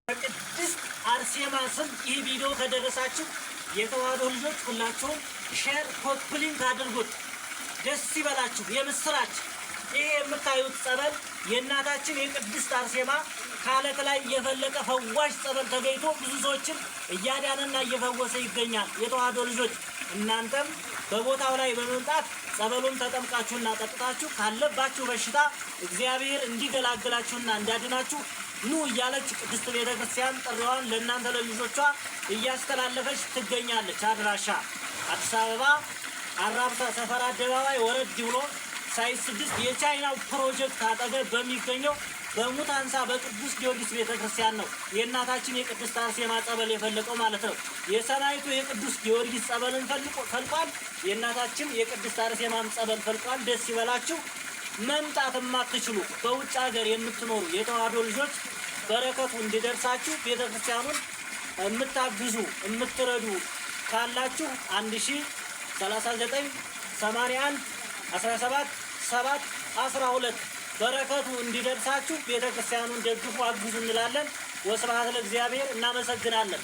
ቅድስት አርሴማ ስም ይህ ቪዲዮ ከደረሳችሁ የተዋሕዶ ልጆች ሁላችሁም ሼር ኮፕሊንግ አድርጉት። ደስ ይበላችሁ። የምስራች ይሄ የምታዩት ጸበል የእናታችን የቅድስት አርሴማ ከዓለት ላይ የፈለቀ ፈዋሽ ጸበል ተገኝቶ ብዙ ሰዎችን እያዳነና እየፈወሰ ይገኛል። የተዋሕዶ ልጆች እናንተም በቦታው ላይ በመምጣት ጸበሉን ተጠምቃችሁና ጠጥታችሁ ካለባችሁ በሽታ እግዚአብሔር እንዲገላግላችሁና እንዲያድናችሁ ኑ እያለች ቅድስት ቤተክርስቲያን ጥሪዋን ለእናንተ ለልጆቿ እያስተላለፈች ትገኛለች። አድራሻ አዲስ አበባ አራብሳ ሰፈር አደባባይ ወረድ ብሎ ሳይት 6 የቻይናው ፕሮጀክት አጠገብ በሚገኘው በሙታንሳ በቅዱስ ጊዮርጊስ ቤተክርስቲያን ነው የእናታችን የቅድስት አርሴማ ጸበል የፈለቀው ማለት ነው። የሰማይቱ የቅዱስ ጊዮርጊስ ጸበልን ፈልቋል። የእናታችን የቅድስት አርሴማም ጸበል ፈልቋል። ደስ ይበላችሁ። መምጣት የማትችሉ በውጭ ሀገር የምትኖሩ የተዋሕዶ ልጆች በረከቱ እንዲደርሳችሁ ቤተክርስቲያኑን የምታግዙ የምትረዱ ካላችሁ 1039 81 17 7 12 በረከቱ እንዲደርሳችሁ ቤተክርስቲያኑን ደግፉ፣ አግዙ እንላለን። ወስብሐት ለእግዚአብሔር። እናመሰግናለን።